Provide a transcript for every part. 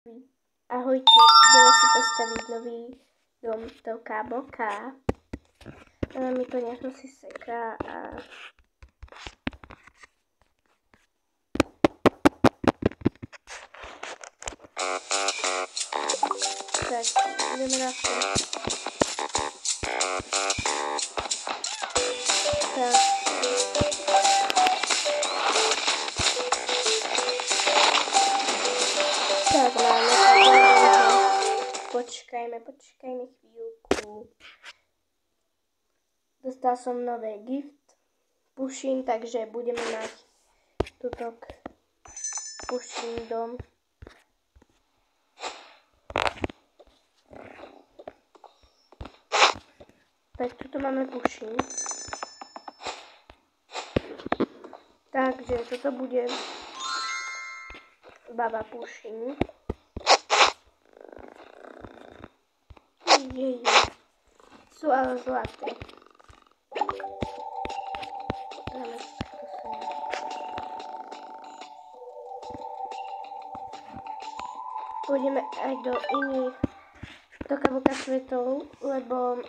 Ahojte, ideme si postaviť nový dom Toka Boka. Mi to nejako si seká a... Tak, ideme na to. Tak. Tak, máme to. Počkajme chvíľku. Dostal som nové gift Pušin, takže budeme mať tuto Pušin dom. Tak tuto máme Pušin. Takže toto bude baba Pušin. Sú ale zlaté. Pôjdeme aj do iných Toka Boka svetov, lebo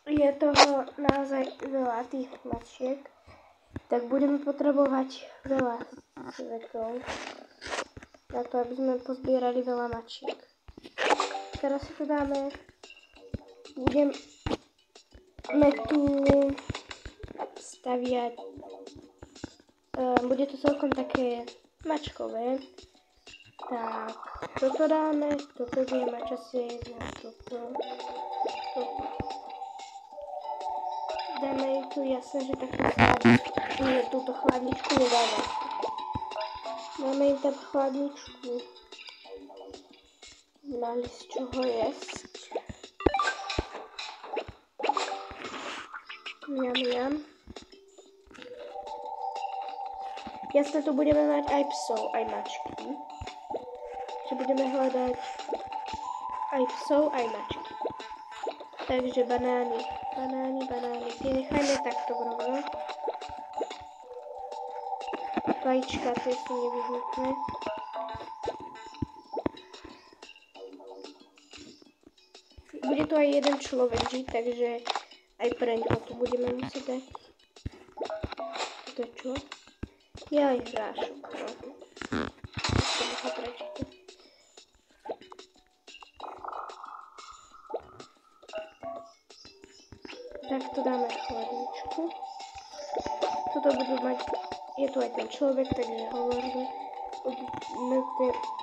je toho naozaj veľa tých mačiek. Tak budeme potrebovať veľa svetov na to, aby sme pozbierali veľa mačiek. Teraz si to dáme, budeme tu staviať, bude to celkom také mačkové. Tak, toto dáme, toto bude mať asi jedno, toto. Dáme tu jasne, že takú chladničku, túto chladničku nedáme. Dáme im tam chladničku. Mali z čoho jesť. Mňam. Jasne, tu budeme mať aj psov, aj mačky. Že budeme hľadať aj psov, aj mačky. Takže banány. Tie nechajme takto rovno. Vajíčka, tie sú nevyhnutné. Bude tu aj jeden človek žiť, takže aj pre ňo tu budeme musieť dať. To je čo? Je aj hrášok. To musím prečítať. Tak to dáme chladničku. Toto budú mať, je tu aj ten človek, takže hovoríme.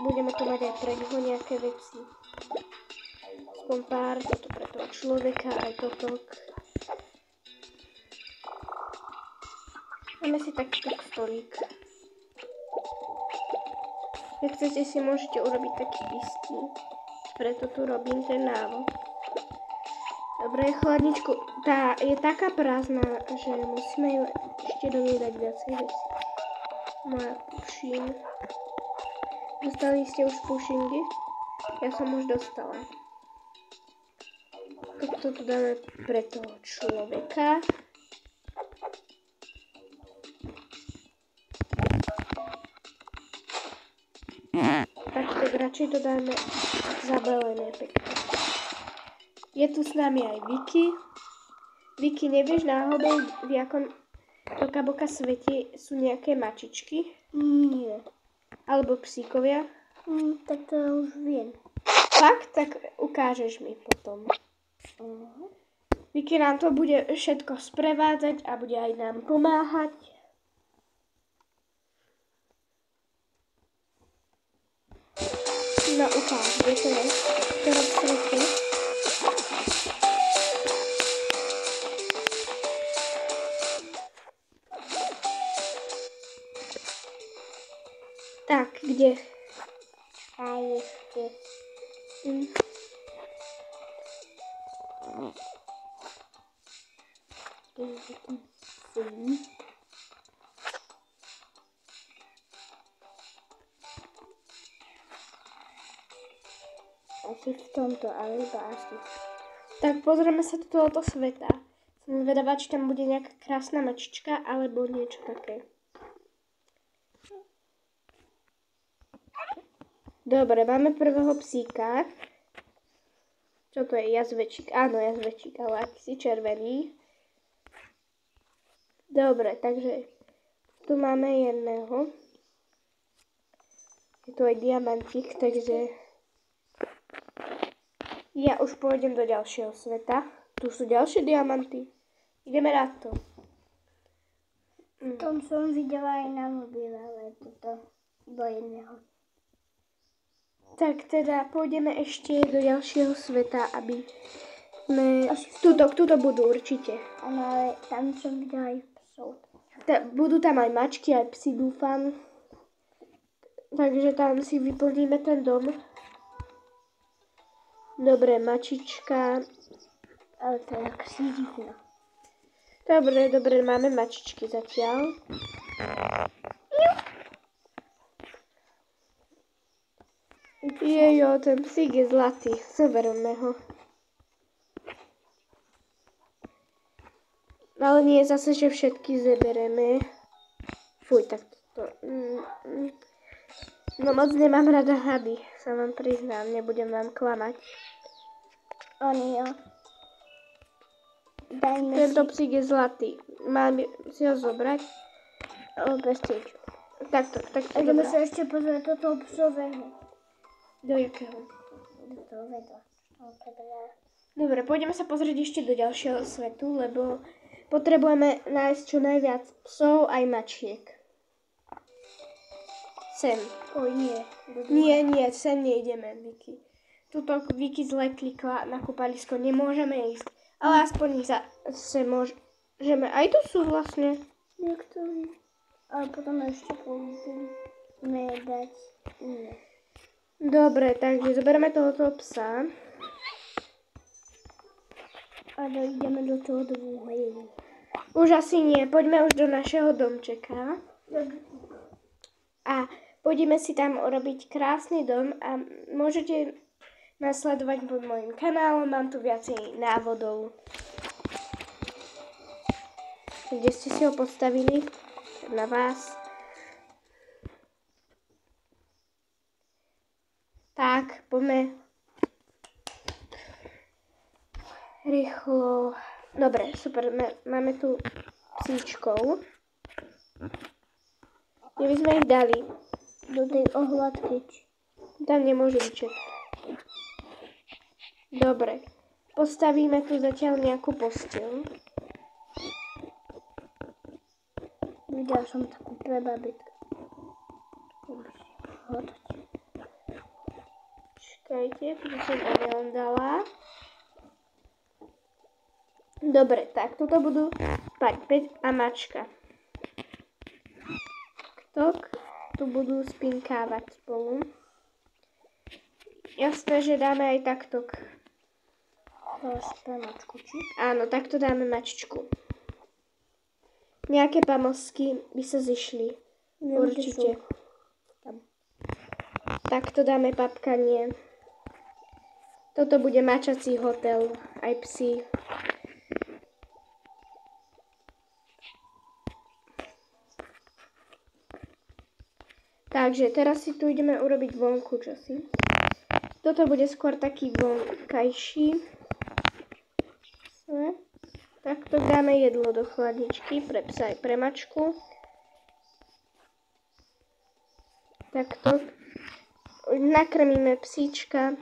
Budeme to mať aj pre ňoho nejaké veci. Pár, toto pre toho človeka, aj toto. Máme si takýto stolík. Keď chcete si môžete urobiť taký istý. Preto tu robím ten návod. Dobre, chladničku, tá je taká prázdna, že musíme ju ešte do nej dať viacej veci. Moja Pušin. Dostali ste už Pušingy? Ja som už dostala. Toto tu dáme pre toho človeka. Tak radšej to dáme zabalené pekne. Je tu s nami aj Vicky. Vicky, nevieš náhodou, v jakom Toka Boka svete sú nejaké mačičky? Nie. Alebo psíkovia? Tak to už viem. Fakt? Tak ukážeš mi potom. Vicky nám to bude všetko sprevádzať a bude aj nám pomáhať. No ukáž, kde to je? To rob svete. Tak, kde? A ešte. Asi v tomto, ale iba asi. Tak pozrieme sa do tohoto sveta. Som vedavá, či tam bude nejaká krásna mačička, alebo niečo také. Dobre, máme prvého psíka. Čo to je? Jazvečík. Áno, jazvečík, ale aký si červený. Dobre, takže tu máme jedného. Je to aj diamantík, takže ja už pôjdem do ďalšieho sveta. Tu sú ďalšie diamanty. Ideme na to. Tom som videla aj na mobile, ale toto do jedného. Tak teda pôjdeme ešte do ďalšieho sveta, aby sme... Tuto budú určite. Áno, ale tam som videla aj psov. Budú tam aj mačky, aj psi, dúfam. Takže tam si vyplníme ten dom. Dobre, mačička. Ale to je akože divno. Dobre, máme mačičky zatiaľ. Jejo, ten psík je zlatý. Zoberme ho. Ale nie zase, že všetky zebereme. Fuj, tak to... No moc nemám rada hady, sa vám priznám, nebudem vám klamať. Oni jo. Dajme Tento si... psík je zlatý. Mám si ho zobrať? Pestičku. Takto. Ideme Dobre. sa ešte pozrieť do toho psového. Do jakého? Do toho vedla. Dobre, pôjdeme sa pozrieť ešte do ďalšieho svetu, lebo potrebujeme nájsť čo najviac psov aj mačiek. Sem. O nie. Nie, sem nejdeme, Vicky. Tuto Vicky zle klikla na kúpalisko, nemôžeme ísť. Ale aspoň ich zase môžeme. Aj tu sú vlastne. Niektorí. Ale potom ešte pôjdeme dať iné. Dobre, takže zoberieme tohoto psa. A ideme do toho druhého. Už asi nie, poďme už do našeho domčeka. A pôjdeme si tam urobiť krásny dom a môžete nasledovať pod môjim kanálom, mám tu viacej návodov. Kde ste si ho postavili? Na vás. Tak, poďme rýchlo. Dobre, super, máme tu psíčkov. Kde by sme ich dali? Do tej ohľadky. Tam nemôže byť všetko. Dobre, postavíme tu zatiaľ nejakú posteľ. Videla som takú pre babetku. Čakajte, tu som Orion dala. Dobre, tak toto budú spať Peť a mačka. Tok, tu budú spinkávať spolu. Jasné, že dáme aj takto. Pre mačku, či? Áno, takto dáme mačičku. Nejaké pamosky by sa zišli. Určite. Takto dáme papkanie. Toto bude mačací hotel, aj psi. Takže teraz si tu ideme urobiť vonku čosi. Toto bude skôr taký vonkajší. Takto dáme jedlo do chladničky pre psa aj pre mačku. Takto. Nakrmíme psíčka.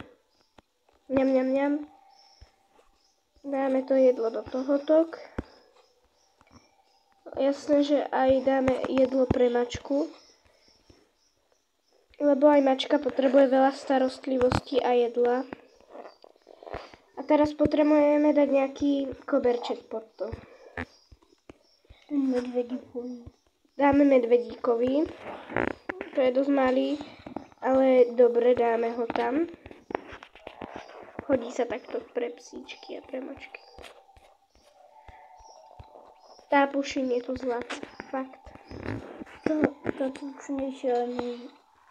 Ňam. Dáme to jedlo do tohoto. Jasné, že aj dáme jedlo pre mačku. Lebo aj mačka potrebuje veľa starostlivosti a jedla. A teraz potrebujeme dať nejaký koberček pod to. Medvedíkovi. Dáme medvedíkovi. To je dosť malý, ale dobre, dáme ho tam. Hodí sa takto pre psíčky a pre mačky. Tá pušin je to zlatá, fakt. To tučnejšie, ale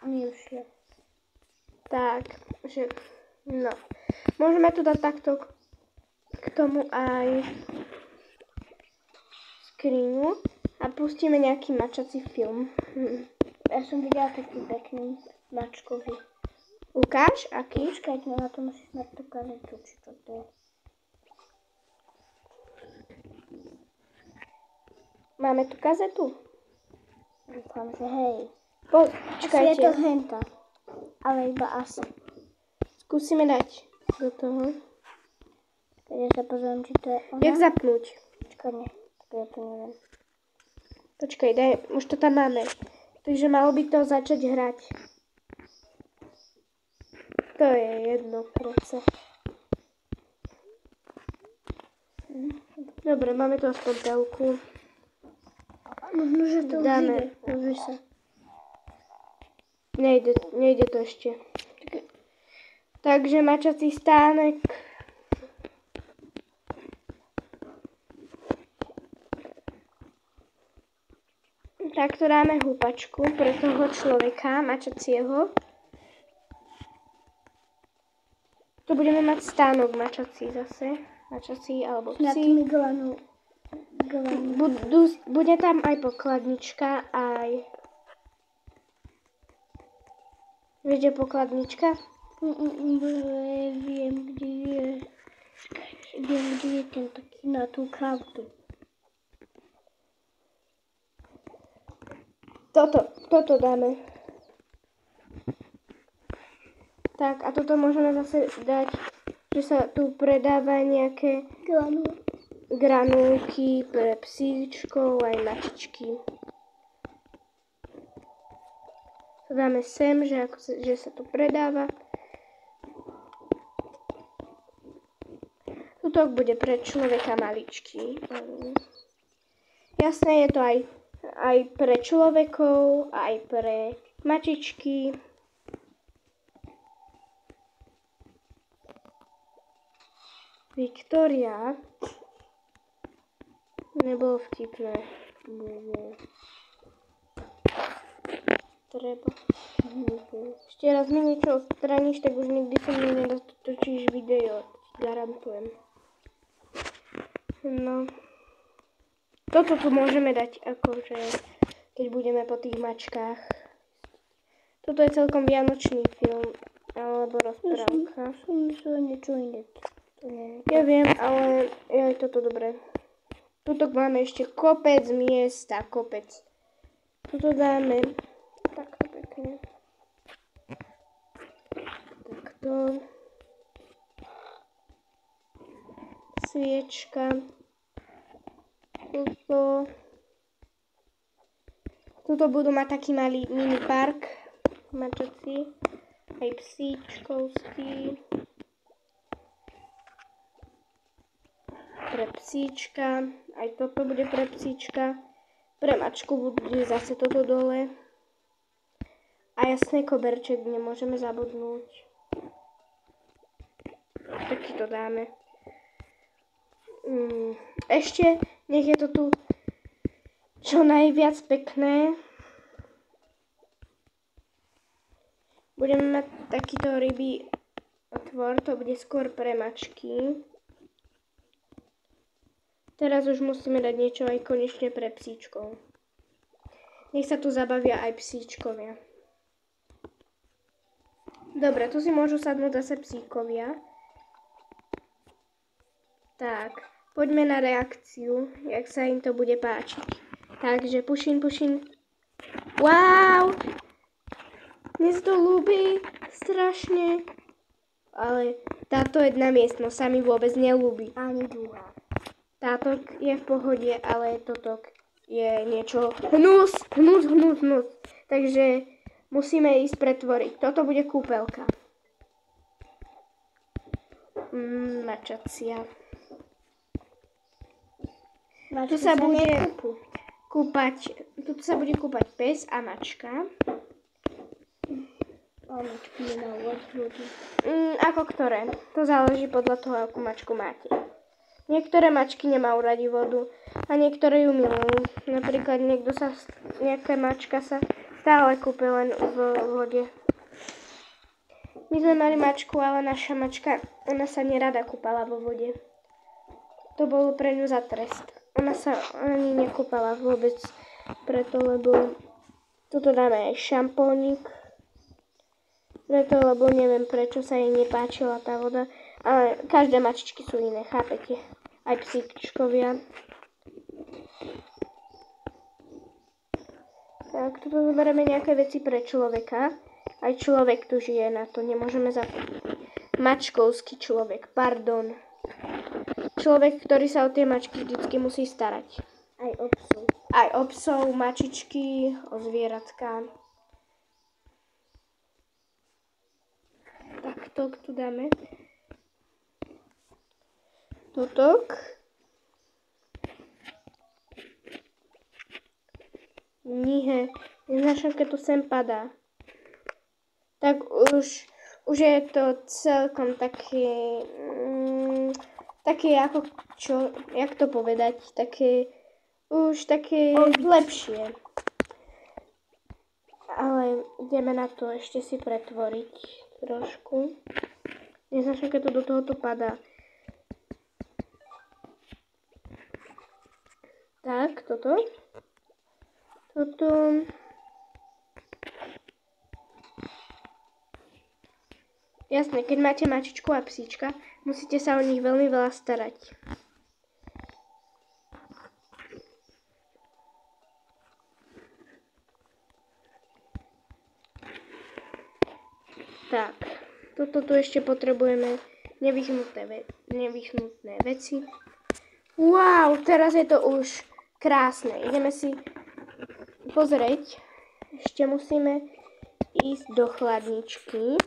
milšie. Tak, že no. Môžeme tu dať takto k tomu aj skriňu a pustíme nejaký mačací film. Ja som videla taký pekný mačkový. Ukáž, aký? Počkajte, na to musíš mať tú kazetu, či čo to je. Máme tu kazetu? Dúfam, že hej. Asi je Počkajte. to henta. Ale iba asi. Skúsime dať do toho. Keď ja sa pozriem, či to je ona. Jak zapnúť? Počkaj, nie. Tak ja to neviem. Počkaj, daj, už to tam máme. Takže malo by to začať hrať. To je jedno proce. Dobre, máme tu aspoň telku. Možno, že to Dáme. už ide. Pozri sa. Nejde to ešte. Takže mačací stánek. Takto dáme húpačku pre toho človeka mačacieho. Tu budeme mať stánok mačací zase. Mačací alebo Na psi. tými glanu. Bude tam aj pokladnička, aj... Vieš, kde je pokladnička? Viem, kde je. Viem, kde je ten taký na tú kartu. Toto dáme. Tak, a toto môžeme zase dať, že sa tu predáva nejaké granulky pre psíčkov aj mačičky. To dáme sem, že sa to predáva. Tuto bude pre človeka maličký. Jasné, je to aj pre človekov, aj pre mačičky. Viktória. Nebolo vtipné. Treba. Ešte raz mi niečo odstraníš, tak už nikdy som nedotočíš video. Garantujem. No. Toto tu môžeme dať, akože, keď budeme po tých mačkách. Toto je celkom vianočný film, alebo rozprávka. Som myslel niečo iné. Ja viem, ale je aj toto dobré. Tuto máme ešte kopec miesta, kopec. Tuto dáme takto pekne. Takto. Sviečka. Tuto budú mať taký malý mini park. Mačací. Aj psíčkovský. Pre psíčka. Aj toto bude pre psíčka. Pre mačku bude zase toto dole. A jasné, koberček nemôžeme zabudnúť. Taký to dáme. Ešte, nech je to tu čo najviac pekné. Budeme mať takýto rybí otvor, to bude skôr pre mačky. Teraz už musíme dať niečo aj konečne pre psíčkov. Nech sa tu zabavia aj psíčkovia. Dobre, tu si môžu sadnúť zase psíkovia. Tak, poďme na reakciu, jak sa im to bude páčiť. Takže pušin. Wow! Mne sa to ľúbi strašne. Ale táto jedna miestnosť sa mi vôbec neľúbi. Ani druhá. Táto je v pohode, ale toto je niečo hnus. Takže musíme ísť pretvoriť. Toto bude kúpeľka. Mačacia. Tu sa bude kúpať pes a mačka. Mačky nemajú ľudí. Ako ktoré? To záleží podľa toho, akú mačku máte. Niektoré mačky nemajú radi vodu a niektoré ju milujú. Napríklad nejaká mačka sa stále kúpe len v vode. My sme mali mačku, ale naša mačka, ona sa nerada kúpala vo vode. To bolo pre ňu za trest. Ona sa ani nekúpala vôbec preto, lebo tuto dáme aj šampónik. Preto, lebo neviem, prečo sa jej nepáčila tá voda. Ale každé mačičky sú iné, chápete? Aj psíčkovia. Tak, tuto zoberieme nejaké veci pre človeka. Aj človek tu žije na to, nemôžeme mačkovský človek, pardon. Človek, ktorý sa o tie mačky vždycky musí starať. Aj o psov. Aj o psov, mačičky, o zvieratka. Tak, to tu dáme. Tutok. Nie, neznášam, keď to sem padá. Tak už je to celkom také, ako čo, jak to povedať, také, už také lepšie. Ale ideme na to ešte si pretvoriť trošku. Neznášam, keď to do tohoto padá. Tak, toto. Jasné, keď máte mačičku a psíčka, musíte sa o nich veľmi veľa starať. Tak, toto tu ešte potrebujeme nevyhnutné veci. Wow, teraz je to už krásne. Ideme si pozrieť. Ešte musíme ísť do chladničky.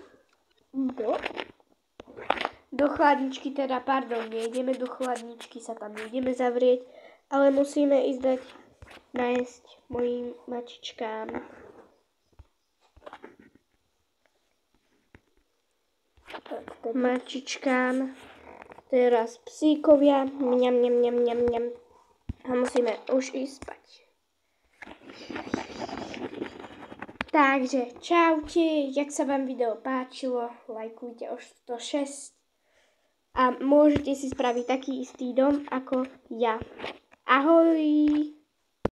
Do chladničky teda, pardon, nejdeme do chladničky, sa tam nejdeme zavrieť, ale musíme ísť nájsť mojim mačičkám. Mačičkám. Teraz psíkovia. Mňam. A musíme už ísť spať. Takže, čaute, jak sa vám video páčilo, lajkujte o 106 a môžete si spraviť taký istý dom ako ja. Ahoj!